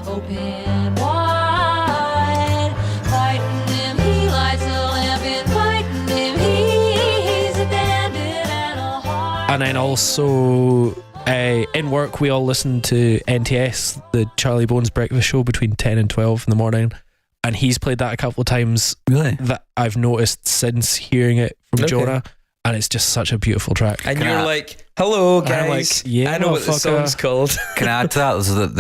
open wide. Fighting him, he lights a lamp. And fighting him, he's a bandit and a heart. And then also in work we all listen to NTS, the Charlie Bones Breakfast Show, between 10 and 12 in the morning, and he's played that a couple of times. Really? That I've noticed since hearing it from Jonah, and it's just such a beautiful track. And Can you're I- like, hello And I'm guys. like, yeah, I know what the motherfucker. song's called. Can I add to that? Is that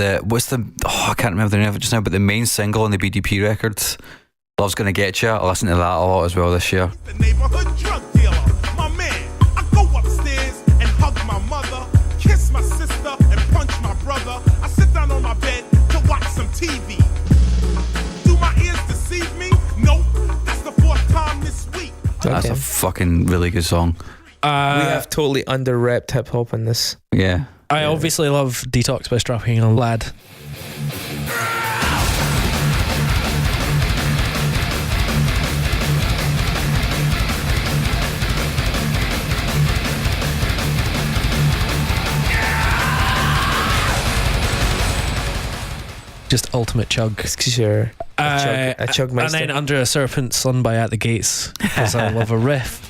I can't remember the name of it just now, but the main single on the BDP records, Love's Gonna Get You. I listened to that a lot as well this year. The neighborhood drug dealer, my man. I go upstairs and hug my mother, kiss my sister and punch my brother. I sit down on my bed to watch some TV. Do my ears deceive me? Nope. That's the 4th time this week. That's Okay. a fucking really good song. We have totally under-repped hip hop in this. Yeah. I obviously love Detox by Strapping a Lad. Just ultimate chug. Because you're a chug And meister. then Under a Serpent's Sun by At the Gates, because I love a riff.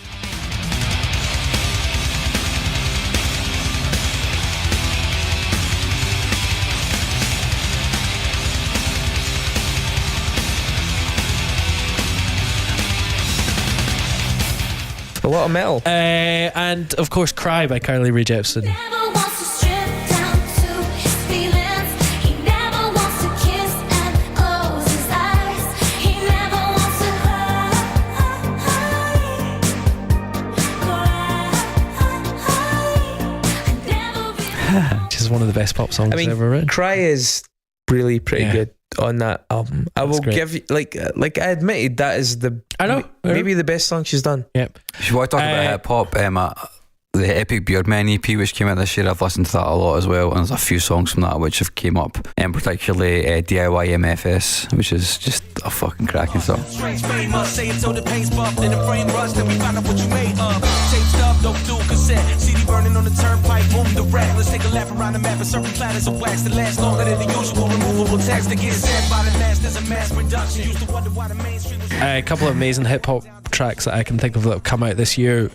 A lot of metal. And of course Cry by Carly Rae Jepsen. Never wants to strip down to his feelings. He never wants to kiss and close his eyes. He never wants to cry. Which is one of the best pop songs I mean, ever written. Cry is really pretty Yeah. good on that album. I will great. give you like I admitted that is the I know. maybe the best song she's done. Yep. If you want to talk about hip hop, the Epic Beardman EP, which came out this year, I've listened to that a lot as well, and there's a few songs from that which have came up, and particularly DIY MFS, which is just a fucking cracking song. Strange fame, say it till the paint's buffed and the frame rust, then we find out what you made of. Tape stuff, dope dual cassette, CD burning on the turnpike, boom the rack. Let's take a lap around the map and serving platters of wax that last longer than the usual. Removable text that gets said by the masters of mass production. Used to wonder why the mainstream was. A couple of amazing hip hop tracks that I can think of that have come out this year.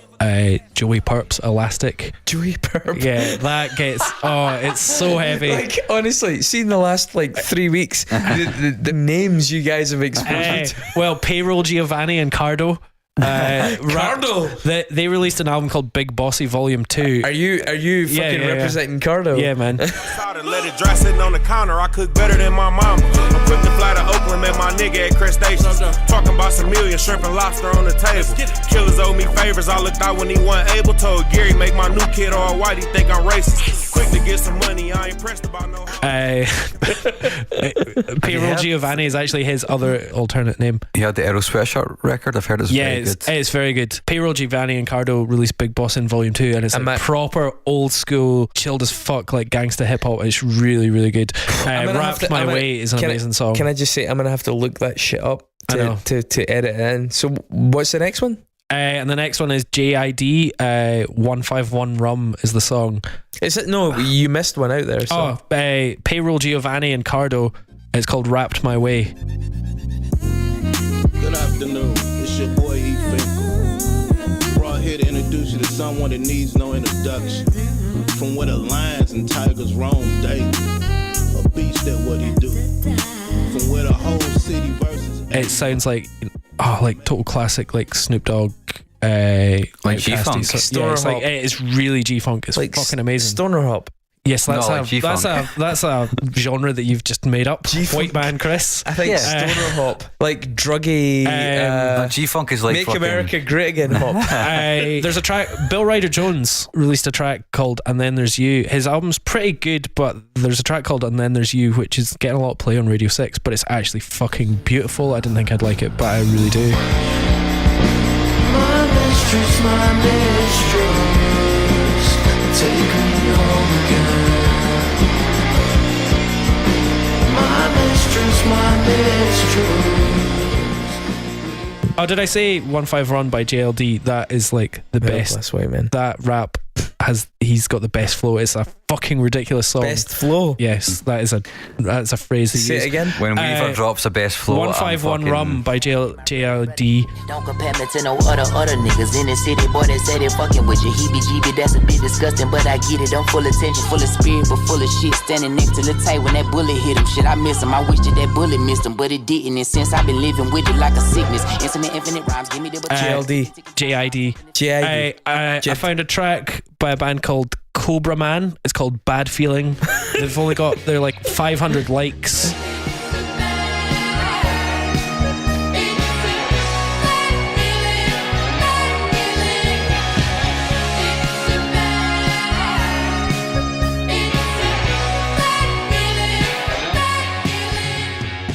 Joey Purp's Elastic. Joey Purp. Yeah, that gets, it's so heavy. Like honestly, seeing the last like 3 weeks, the names you guys have exposed. Well, Payroll, Giovanni and Cardo. Cardo. They released an album called Big Bossy Volume 2. Are you fucking representing Cardo? Yeah, man. Let it dry sitting on the counter. I cook better than my mama. I'm quick to fly to Oakland, met my nigga at Crest Station. Talking about some million shrimp and lobster on the table. Killers owe me favors. I looked out when he wasn't able. Told Gary make my new kid all white. He think I'm racist. Quick to get some money. I ain't pressed about no. Payroll Giovanni is actually his other alternate name. He had the Aero Sweatshirt record. I've heard it's very good. It's very good. Payroll Giovanni and Cardo released Big Boss in Volume 2, and it's like proper old school, chilled as fuck, like gangsta hip hop. It's really, really good. Wrapped My Way is an amazing song. Can I just say, I'm gonna have to look that shit up to edit it in. So what's the next one? And the next one is JID. 151 Rum is the song. Is it? No, you missed one out there. So. Payroll Giovanni and Cardo. It's called Wrapped My Way. Good afternoon, it's your boy E. Finkel. Brought here to introduce you to someone that needs no introduction. From where the lions and tigers roam daily, a beast at what he do. From where the whole city versus. It sounds like total classic, like Snoop Dogg, like G-Funk. It's really G-Funk. It's like fucking amazing. Stoner hop. Yes, that's a genre that you've just made up. White man, Chris. I think stoner hop, like druggy. G-Funk is like Make America Great Again hop. There's a track. Bill Ryder Jones released a track called "And Then There's You." His album's pretty good, but there's a track called "And Then There's You," which is getting a lot of play on Radio 6. But it's actually fucking beautiful. I didn't think I'd like it, but I really do. My mistress, take me home again. My mistress. Oh, did I say 15 Run by JLD? That is like the best. That's way, man. That rap he's got the best flow. It's a fucking ridiculous song. Best flow. Yes, that's a phrase. Say it again. When Weaver drops a best flow. 151 Rum by JLD. Don't compare me to no other niggas in the city. Boy, they say they fucking with you. Heebie-jeebie, that's a bit disgusting, but I get it. I'm full attention, full of spirit, but full of shit. Standing next to the tight when that bullet hit him. Shit, I miss him. I wish that bullet missed him, but it didn't. And since I've been living with it like a sickness, infinite rhymes, give me the JLD. I found a track by a band called Cobra Man. It's called Bad Feeling. They've only got like 500 likes.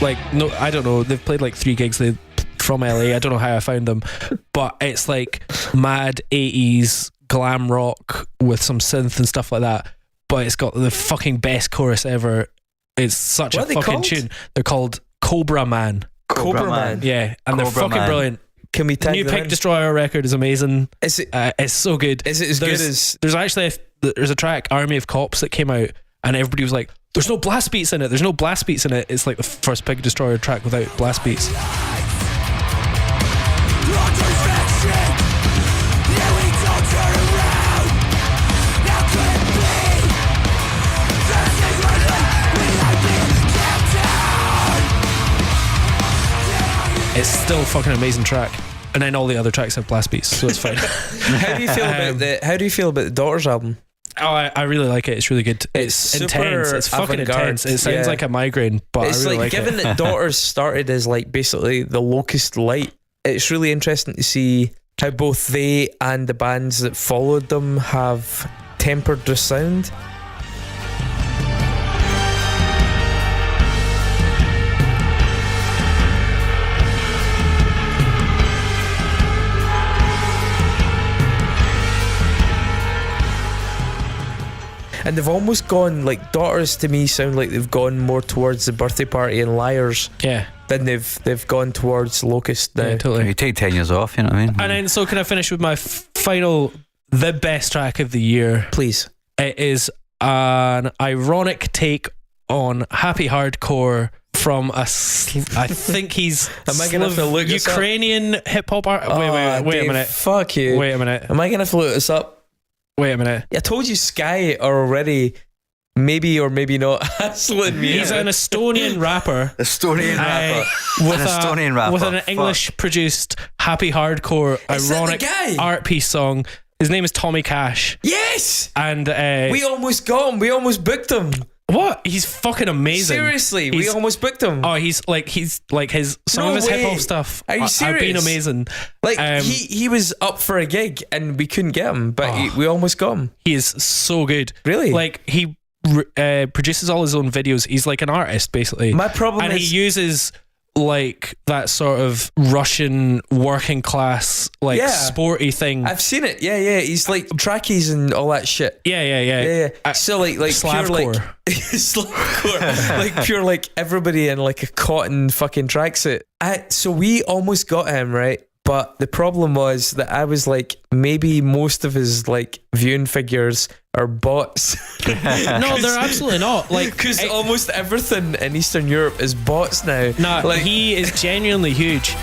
Like, no, I don't know. They've played like 3 gigs from LA. I don't know how I found them, but it's like mad 80s glam rock with some synth and stuff like that. But it's got the fucking best chorus ever. It's such a fucking tune. They're called Cobra Man. Cobra Man. Yeah, and they're fucking brilliant. Can we tag the new them Pink in? Destroyer record is amazing. Is it? It's so good. Is it as good as? There's actually there's a track Army of Cops that came out, and everybody was like, "There's no blast beats in it. There's no blast beats in it." It's like the first Pink Destroyer track without blast beats. It's still a fucking amazing track, and then all the other tracks have blast beats, so it's fine. How do you feel about the Daughters album? Oh, I really like it. It's really good. It's intense. It's fucking intense. It sounds like a migraine, but it's I really like given it. that Daughters started as like basically the locust light, it's really interesting to see how both they and the bands that followed them have tempered their sound. And they've almost gone, like, Daughters to me sound like they've gone more towards the Birthday Party and Liars. Yeah. Than they've gone towards Locust now. Yeah, totally. You take 10 years off, you know what I mean? And then, so can I finish with my final, the best track of the year? Please. It is an ironic take on happy hardcore from I think he's Am I gonna have to look this up? Ukrainian hip hop art. Wait a minute. Fuck you. Wait a minute. Am I gonna have to look this up? Wait a minute. I told you Sky are already maybe or maybe not hassling me. He's an Estonian rapper. Estonian rapper. With An Estonian rapper. With an Fuck. English-produced, happy hardcore, Is that the ironic guy? art piece song. His name is Tommy Cash. Yes! And We almost got him. We almost booked him. what? He's fucking amazing. Seriously, we He's- almost booked him. Oh, he's like his some No of his way. hip hop stuff. Are you Have been serious? amazing. Like um, he was up for a gig and we couldn't get him, but we almost got him. He is so good. Really? Like he produces all his own videos. He's like an artist basically. My problem and is he uses like that sort of Russian working class like Yeah. sporty thing. I've seen it. Yeah. He's like trackies and all that shit. Yeah. So like pure Slavcore. like Slavcore. Like pure like everybody in like a cotton fucking tracksuit. So we almost got him, right? But the problem was that I was like, maybe most of his like viewing figures are bots. No, they're absolutely not. Like Because almost everything in Eastern Europe is bots now. nah, like he is genuinely huge.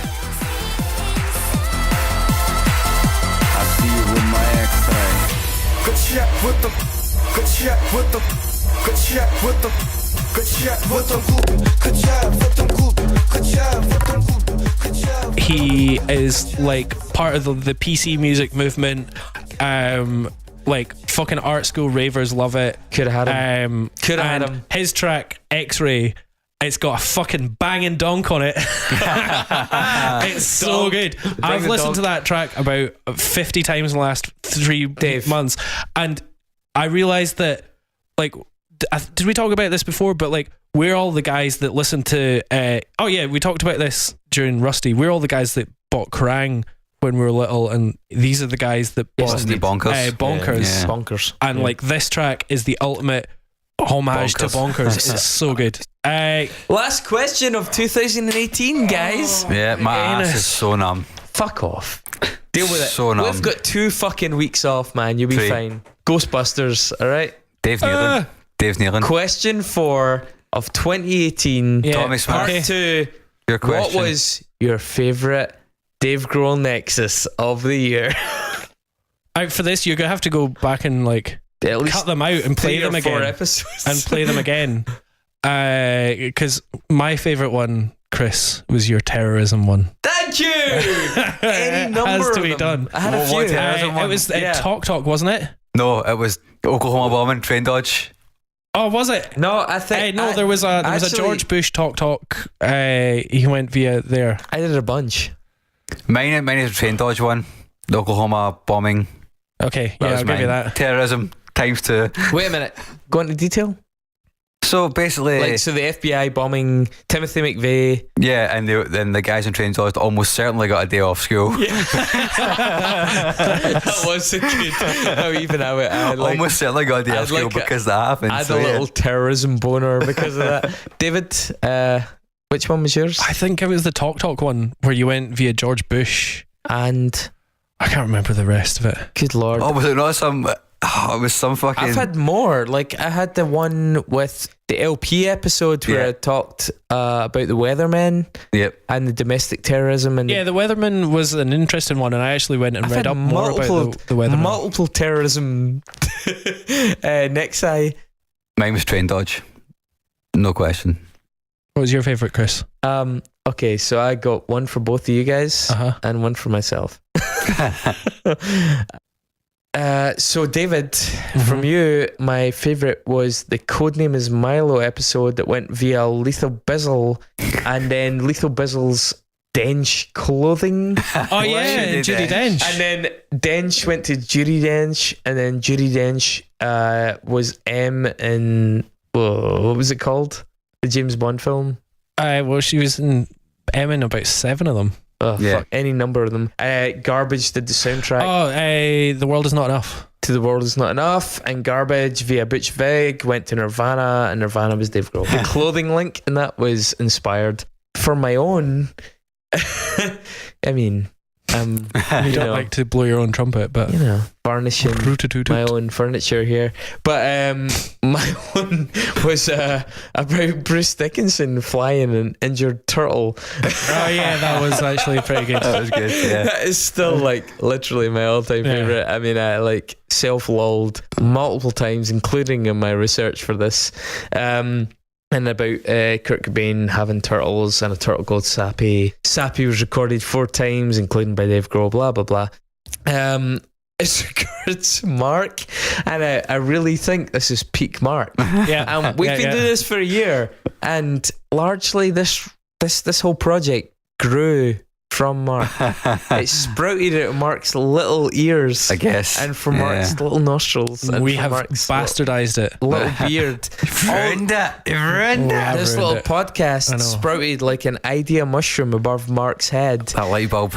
I see you with my X-ray. Good chat with them. Good chat with them. Good chat with them. Good chat with them. Good chat with them. Good chat with them. Good chat. He is like part of the PC music movement. Like fucking art school ravers love it. Could have had him. Coulda had and him. His track X-Ray, it's got a fucking banging donk on it. It's so good. I've the listened donk. to that track about 50 times in the last 3 Dave. months, and I realized that like did we talk about this before? But like we're all the guys that listen to. Oh yeah, we talked about this during Rusty. We're all the guys that bought Kerrang when we were little, and these are the guys that bought Listen to Bonkers. Bonkers. Yeah. Bonkers. And like this track is the ultimate homage to Bonkers. It's so good. Last question of 2018, guys. Yeah, my ass is so numb. Fuck off. Deal with it. So numb. We've got 2 fucking weeks off, man. You'll be 3. fine. Ghostbusters, all right? Dave Nealon. Dave Nealon. Question 4 of 2018. Yeah, Tommy Smith. Part okay. 2. Your question. What was your favourite Dave Grohl Nexus of the year? Out for this, you're gonna have to go back and like At least cut them out and play 3 or them 4 again episodes. and play them again. Because my favorite one, Chris, was your terrorism one. Thank you. Any number Has to of be them. done. I had a What few. terrorism It one? was Yeah. Talk, wasn't it? No, it was Oklahoma bombing, train dodge. Oh, was it? No, I think No, there was a actually- George Bush talk. He went via there. I did a bunch. Mine is the train dodge one. The Oklahoma bombing. Okay, That yeah, was I'll give you mine. that. Terrorism times 2. Wait a minute. Go into detail. So basically, Like, so the FBI bombing Timothy McVeigh. yeah, and then the guys in train dodge almost certainly got a day off school. That was a good. How even I had like, Almost certainly got a day I'd off school like a- because that happened. I had so a yeah. little terrorism boner because of that. David, which one was yours? I think it was the talk one where you went via George Bush. And I can't remember the rest of it. good lord, Oh, was it not some? Oh, it was some fucking. I've had more. Like I had the one with the LP episode where Yeah. I talked about the weathermen Yep. and the domestic terrorism and Yeah, the Weatherman was an interesting one, and I actually went and I've read had up more about the Weatherman. multiple terrorism Nexi. Mine was train dodge. No question. What was your favourite, Chris? Okay, so I got one for both of you guys and one for myself. So David, from you, my favourite was the Codename is Milo episode that went via Lethal Bizzle and then Lethal Bizzle's Dench clothing. Oh yeah, Judy Judy Dench. And then Dench went to Judy Dench, and then Judy Dench was M in what was it called? The James Bond film. Well, she was in about 7 of them. Oh Yeah. fuck, any number of them. Garbage did the soundtrack Oh, The World Is Not Enough. to The World Is Not Enough, and Garbage via Butch Vig went to Nirvana, and Nirvana was Dave Grohl. The clothing link, and that was inspired. For my own, I mean, You you don't know, like to blow your own trumpet, but you know, varnishing Root-a-toot-toot. my own furniture here. But my one was about Bruce Dickinson flying an injured turtle. Oh yeah, that was actually pretty good. That was good. Yeah. That is still like literally my all-time Yeah. favorite. I mean, I like self-lulled multiple times, including in my research for this, and about Kurt Cobain having turtles and a turtle called Sappy. Sappy was recorded 4 times, including by Dave Grohl, blah, blah, blah. It's regards Mark, and I really think this is peak Mark. Yeah, We've been doing this for a year, and largely this whole project grew from Mark. It sprouted out of Mark's little ears, I guess, and from Mark's little nostrils. And we from have Mark's bastardized it. Little beard. You've ruined it. This little podcast I know. sprouted like an idea mushroom above Mark's head. That light bulb.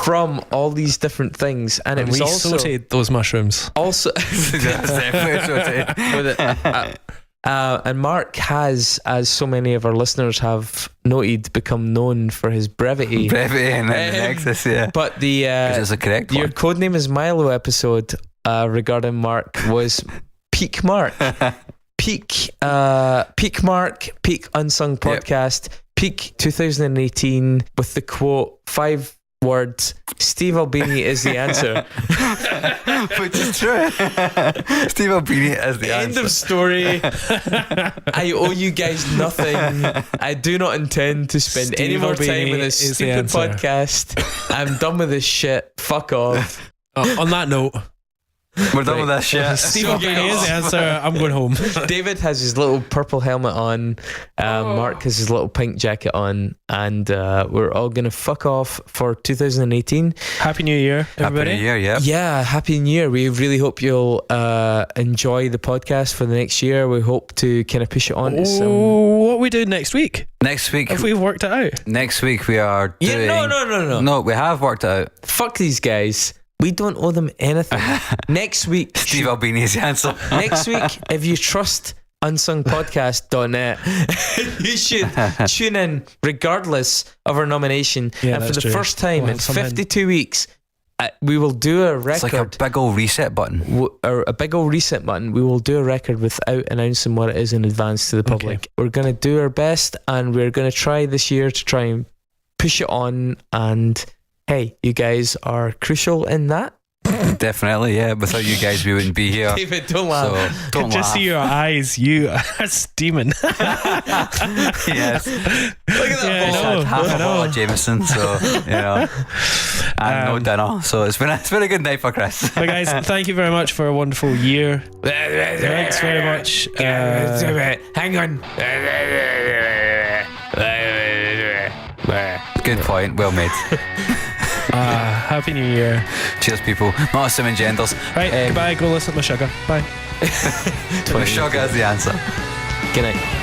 From all these different things, and it And was we also sauteed those mushrooms. also That's definitely with it. And Mark has, as so many of our listeners have noted, become known for his brevity. Brevity and then the Nexus, yeah. But the Is this the correct your one? Codename is Milo episode regarding Mark was Peak Mark. Peak Mark, Peak Unsung Podcast, Peak 2018 with the quote, 5 words, Steve Albini is the answer. Which is true. Steve Albini is the End answer. of story. I owe you guys nothing. I do not intend to spend any Steve more time Albini with this is the stupid answer. podcast. I'm done with this shit. Fuck off. On that note, We're done with that shit. Steve So Albini is the answer. I'm going home. David has his little purple helmet on. Mark has his little pink jacket on, and we're all gonna fuck off for 2018. Happy New Year, everybody. Happy New Year, yeah. Yeah, happy New Year. We really hope you'll enjoy the podcast for the next year. We hope to kind of push it on to some. What we do next week? Next week, If we've worked it out. next week we are doing. Yeah, no. No, we have worked it out. Fuck these guys. We don't owe them anything. Next week, Steve Albini is the answer. next week, if you trust unsungpodcast.net, you should tune in regardless of our nomination. Yeah, and for that's the true. first time We'll in have some 52 weeks, we will do a It's like a record. big old reset button. Or a big old reset button. We will do a record without announcing what it is in advance to the public. We're going to do our best, and we're going to try this year to try and push it on. And hey, you guys are crucial in that. Definitely, yeah. Without you guys, we wouldn't be here. David, don't So laugh. don't Just laugh. see your eyes. You are steaming. Yes. Look at that Yeah, ball. I know. Half I a know. bottle of Jameson, so you know, and no dinner. So it's been a good night for Chris. But guys, thank you very much for a wonderful year. Thanks very much. Hang on. Good point. Well made. Happy New Year. Cheers, people. Not assuming genders. Right, goodbye. Go listen to my sugar. Bye. Sugar is the answer. Good night.